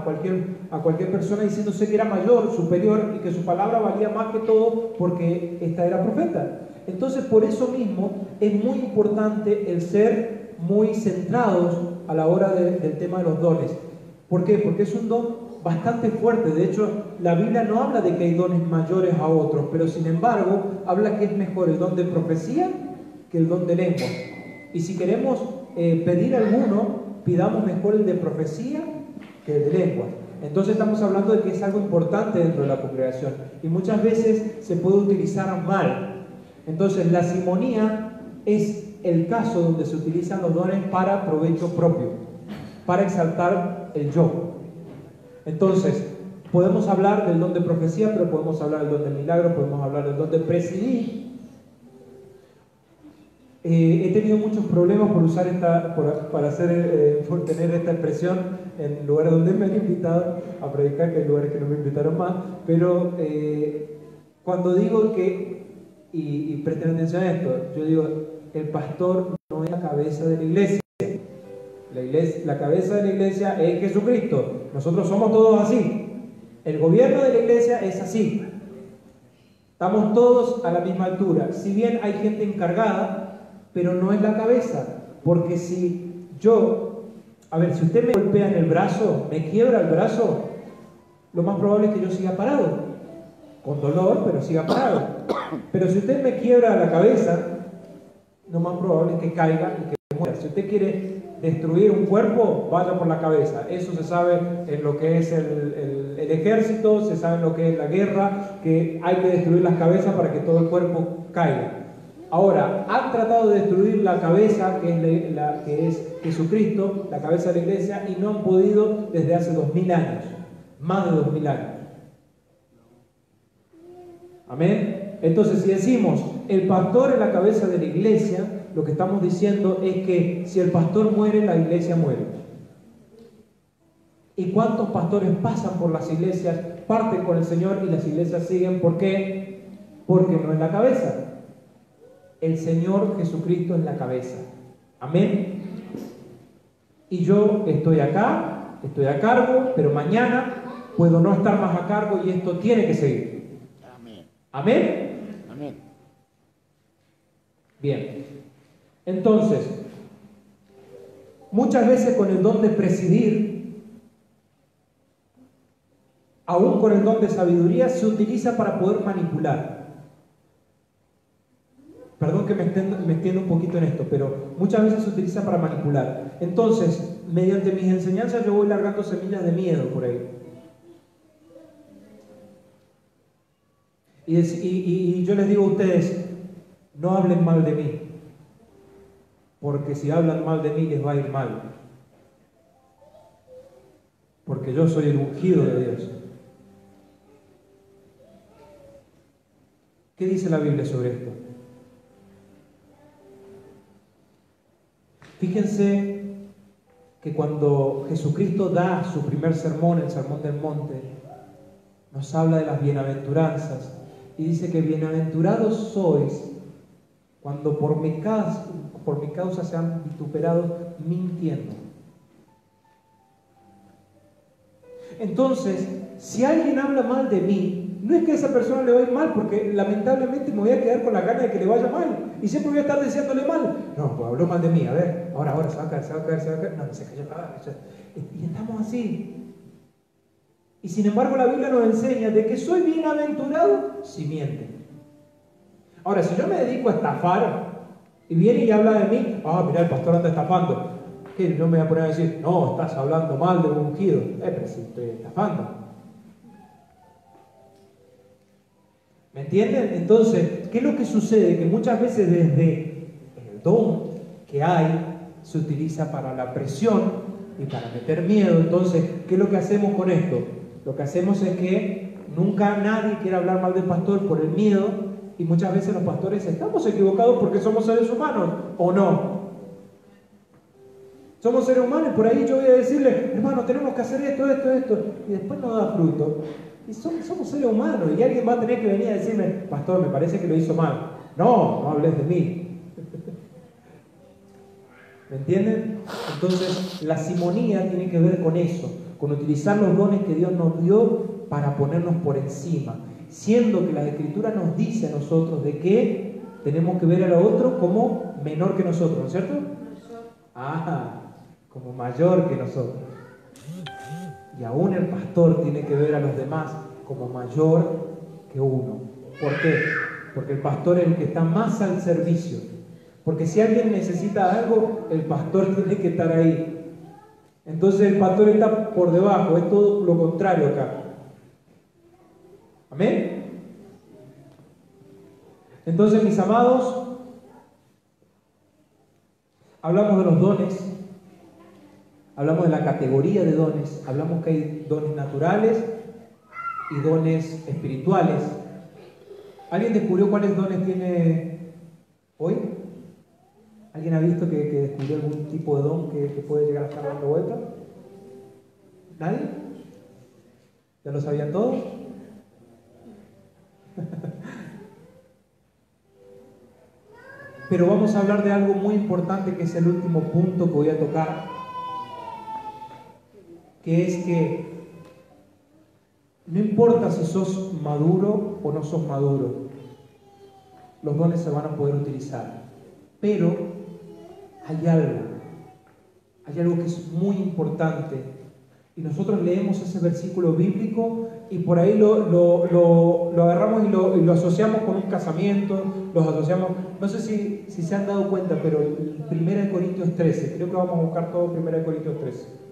a cualquier persona diciéndose que era mayor, superior, y que su palabra valía más que todo porque esta era profeta. Entonces, por eso mismo es muy importante el ser muy centrados a la hora del tema de los dones. ¿Por qué? Porque es un don bastante fuerte. De hecho, la Biblia no habla de que hay dones mayores a otros, pero sin embargo habla que es mejor el don de profecía que el don de lengua. Y si queremos pedir alguno, pidamos mejor el de profecía que el de lengua. Entonces estamos hablando de que es algo importante dentro de la congregación y muchas veces se puede utilizar mal. Entonces la simonía es el caso donde se utilizan los dones para provecho propio, para exaltar el yo. Entonces, podemos hablar del don de profecía, pero podemos hablar del don de milagro, podemos hablar del don de presidir. He tenido muchos problemas por usar por tener esta expresión en lugares donde me han invitado a predicar, que hay lugares que no me invitaron más, pero cuando digo que, y presten atención a esto, yo digo, el pastor no es la cabeza de la iglesia. La cabeza de la iglesia es Jesucristo. Nosotros somos todos así. El gobierno de la iglesia es así. Estamos todos a la misma altura. Si bien hay gente encargada, pero no es la cabeza. Porque si usted me golpea en el brazo, me quiebra el brazo, lo más probable es que yo siga parado. Con dolor, pero siga parado. Pero si usted me quiebra la cabeza, lo más probable es que caiga y que muera. Si usted quiere destruir un cuerpo, vaya por la cabeza. Eso se sabe en lo que es el ejército, se sabe en lo que es la guerra, que hay que destruir las cabezas para que todo el cuerpo caiga. Ahora, han tratado de destruir la cabeza, que es Jesucristo, la cabeza de la iglesia, y no han podido desde hace 2000 años, más de 2000 años. Amén. Entonces, si decimos el pastor es la cabeza de la iglesia, lo que estamos diciendo es que si el pastor muere, la iglesia muere. ¿Y cuántos pastores pasan por las iglesias, parten con el Señor y las iglesias siguen? ¿Por qué? Porque no es la cabeza. El Señor Jesucristo es la cabeza. Amén. Y yo estoy acá, estoy a cargo, pero mañana puedo no estar más a cargo y esto tiene que seguir. Amén. Amén. Amén. Bien. Entonces, muchas veces con el don de presidir, aún con el don de sabiduría, se utiliza para poder manipular. Perdón que me extiendo un poquito en esto, pero muchas veces se utiliza para manipular. Entonces, mediante mis enseñanzas yo voy largando semillas de miedo por ahí. Y yo les digo a ustedes, no hablen mal de mí, porque si hablan mal de mí les va a ir mal, porque yo soy el ungido de Dios. ¿Qué dice la Biblia sobre esto? Fíjense que cuando Jesucristo da su primer sermón, el Sermón del Monte, nos habla de las bienaventuranzas y dice que bienaventurados sois cuando por mi causa se han vituperado mintiendo. Entonces, si alguien habla mal de mí, no es que a esa persona le va a ir mal, porque lamentablemente me voy a quedar con la gana de que le vaya mal y siempre voy a estar deseándole mal. No, pues habló mal de mí, a ver, ahora se va a caer. No, se cayó. Y estamos así. Y sin embargo la Biblia nos enseña de que soy bienaventurado si miente. Ahora, si yo me dedico a estafar y viene y habla de mí, mira, el pastor anda estafando, ¿qué? Yo me voy a poner a decir, no, estás hablando mal de un ungido. Pero si estoy estafando. ¿Me entienden? Entonces, ¿qué es lo que sucede? Que muchas veces desde el don que hay se utiliza para la presión y para meter miedo. Entonces, ¿qué es lo que hacemos con esto? Lo que hacemos es que nunca nadie quiere hablar mal del pastor por el miedo, y muchas veces los pastores estamos equivocados porque somos seres humanos, ¿o no? Somos seres humanos y por ahí yo voy a decirle, hermano, tenemos que hacer esto, y después no da fruto. Y somos seres humanos y alguien va a tener que venir a decirme, pastor, me parece que lo hizo mal. No hables de mí. ¿Me entienden? Entonces, la simonía tiene que ver con eso, con utilizar los dones que Dios nos dio para ponernos por encima, siendo que la Escritura nos dice a nosotros de que tenemos que ver al otro como menor que nosotros, ¿no es cierto? Como mayor que nosotros. Y aún el pastor tiene que ver a los demás como mayor que uno. ¿Por qué? Porque el pastor es el que está más al servicio. Porque si alguien necesita algo, el pastor tiene que estar ahí. Entonces el pastor está por debajo, es todo lo contrario acá. ¿Amén? Entonces, mis amados, hablamos de los dones. Hablamos de la categoría de dones, hablamos que hay dones naturales y dones espirituales. ¿Alguien descubrió cuáles dones tiene hoy? ¿Alguien ha visto que descubrió algún tipo de don que puede llegar a estar dando vuelta? ¿Nadie? ¿Ya lo sabían todos? Pero vamos a hablar de algo muy importante, que es el último punto que voy a tocar, que es que no importa si sos maduro o no sos maduro, los dones se van a poder utilizar. Pero hay algo que es muy importante, y nosotros leemos ese versículo bíblico y por ahí lo agarramos y lo asociamos con un casamiento, los asociamos, no sé si se han dado cuenta, pero 1 Corintios 13, creo que vamos a buscar todo 1 Corintios 13.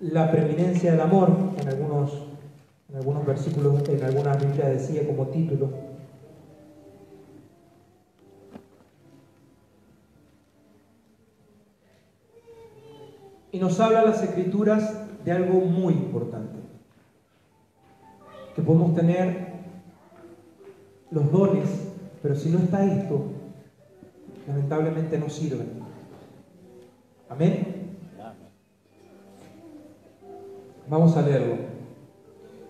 La preeminencia del amor, en algunos versículos, en algunas Biblias decía como título. Y nos habla las Escrituras de algo muy importante, que podemos tener los dones, pero si no está esto, lamentablemente no sirven. Amén. Vamos a leerlo.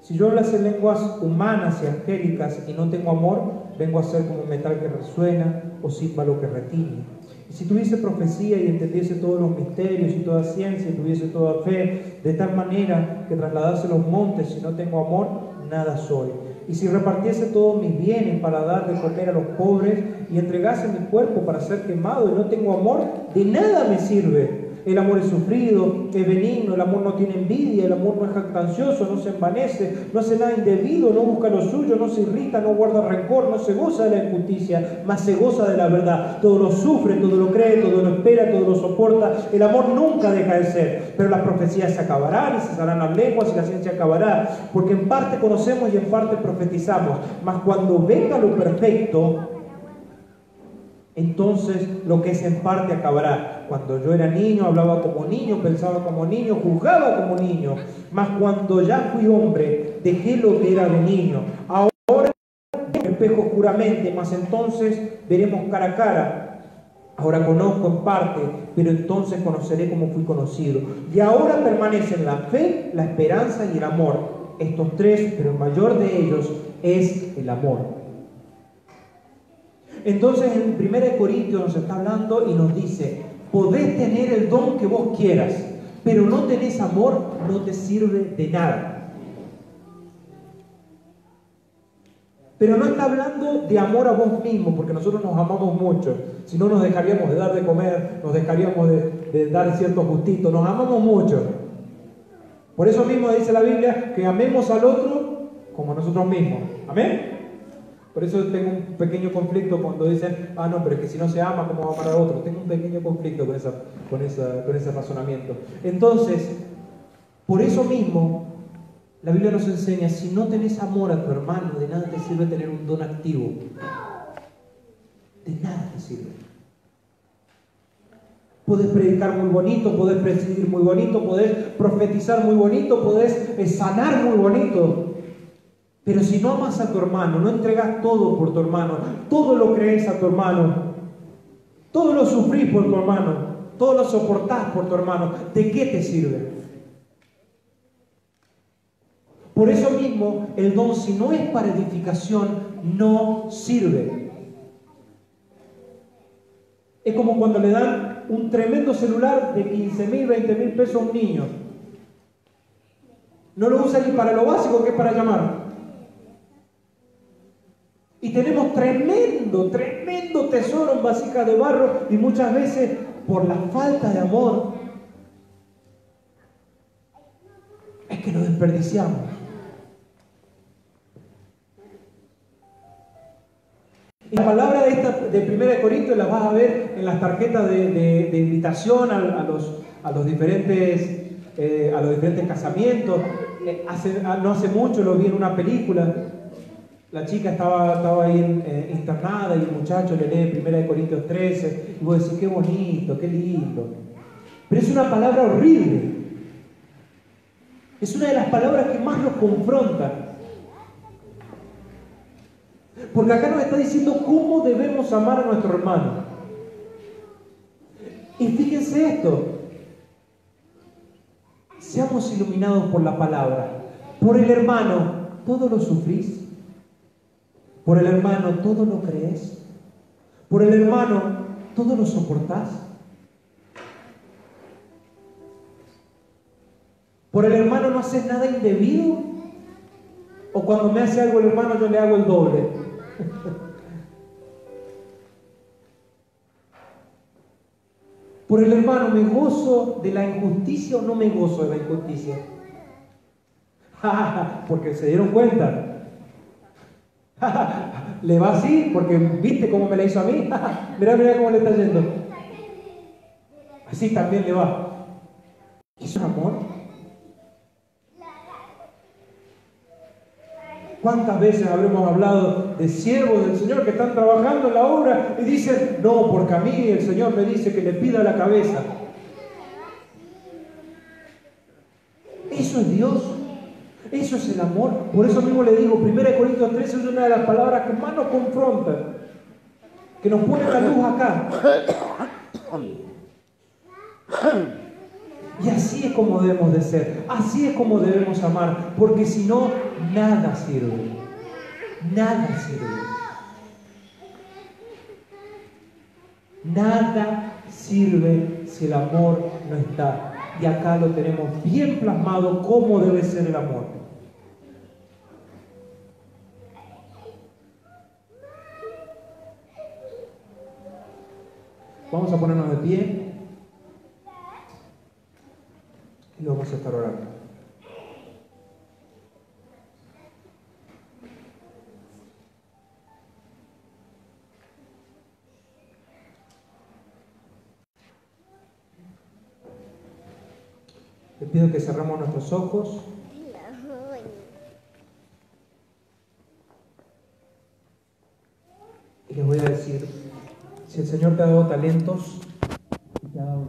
Si yo hablase lenguas humanas y angélicas y no tengo amor, vengo a ser como metal que resuena o címbalo que retiñe. Y si tuviese profecía y entendiese todos los misterios y toda ciencia y tuviese toda fe, de tal manera que trasladase los montes, si no tengo amor, nada soy. Y si repartiese todos mis bienes para dar de comer a los pobres y entregase mi cuerpo para ser quemado y no tengo amor, de nada me sirve. El amor es sufrido, es benigno, el amor no tiene envidia, el amor no es jactancioso, no se envanece, no hace nada indebido, no busca lo suyo, no se irrita, no guarda rencor, no se goza de la injusticia, mas se goza de la verdad. Todo lo sufre, todo lo cree, todo lo espera, todo lo soporta. El amor nunca deja de ser, pero las profecías se acabarán y cesarán las lenguas y la ciencia acabará, porque en parte conocemos y en parte profetizamos. Mas cuando venga lo perfecto, entonces lo que es en parte acabará. Cuando yo era niño, hablaba como niño, pensaba como niño, juzgaba como niño. Mas cuando ya fui hombre, dejé lo que era de niño. Ahora espejo oscuramente, mas entonces veremos cara a cara. Ahora conozco en parte, pero entonces conoceré como fui conocido. Y ahora permanecen la fe, la esperanza y el amor. Estos tres, pero el mayor de ellos es el amor. Entonces en 1 Corintios nos está hablando y nos dice: podés tener el don que vos quieras, pero no tenés amor, no te sirve de nada. Pero no está hablando de amor a vos mismo, porque nosotros nos amamos mucho. Si no, nos dejaríamos de dar de comer, nos dejaríamos de dar ciertos gustitos. Nos amamos mucho. Por eso mismo dice la Biblia que amemos al otro como a nosotros mismos. ¿Amén? Por eso tengo un pequeño conflicto cuando dicen: ah, no, pero es que si no se ama, ¿cómo va a amar a otro? Tengo un pequeño conflicto con ese razonamiento. Entonces, por eso mismo, la Biblia nos enseña: si no tenés amor a tu hermano, de nada te sirve tener un don activo. De nada te sirve. Podés predicar muy bonito, podés presidir muy bonito, podés profetizar muy bonito, podés sanar muy bonito. Pero si no amas a tu hermano, no entregas todo por tu hermano, todo lo crees a tu hermano, todo lo sufrís por tu hermano, todo lo soportás por tu hermano, ¿de qué te sirve? Por eso mismo, el don, si no es para edificación, no sirve. Es como cuando le dan un tremendo celular de 15.000, 20.000 pesos a un niño. No lo usa ni para lo básico, que es para llamar. Y tenemos tremendo tesoro en vasijas de barro, y muchas veces por la falta de amor es que lo desperdiciamos. Y la palabra de 1 Corintios la vas a ver en las tarjetas de invitación a los diferentes casamientos. No hace mucho lo vi en una película. La chica estaba ahí internada, y el muchacho le lee 1 Corintios 13, y vos decís: qué bonito, qué lindo. Pero es una palabra horrible. Es una de las palabras que más nos confronta. Porque acá nos está diciendo cómo debemos amar a nuestro hermano. Y fíjense esto: seamos iluminados por la palabra. Por el hermano, todo lo sufrís. Por el hermano, todo lo crees. Por el hermano, todo lo soportás. Por el hermano, no haces nada indebido. O cuando me hace algo el hermano, yo le hago el doble. Por el hermano, ¿me gozo de la injusticia o no me gozo de la injusticia? Porque se dieron cuenta. Le va así porque viste cómo me la hizo a mí. Mirá cómo le está yendo. Así también le va. ¿Eso es amor? ¿Cuántas veces habremos hablado de siervos del Señor que están trabajando en la obra y dicen: no, porque a mí el Señor me dice que le pida la cabeza? Eso es Dios. Eso es el amor. Por eso mismo le digo, 1 Corintios 13 es una de las palabras que más nos confrontan, que nos pone la luz acá. Y así es como debemos de ser, así es como debemos amar, porque si no, nada sirve. Nada sirve. Nada sirve si el amor no está. Y acá lo tenemos bien plasmado cómo debe ser el amor. Vamos a ponernos de pie y vamos a estar orando. Les pido que cerramos nuestros ojos. Y les voy a decir, si el Señor te ha dado talentos, te ha dado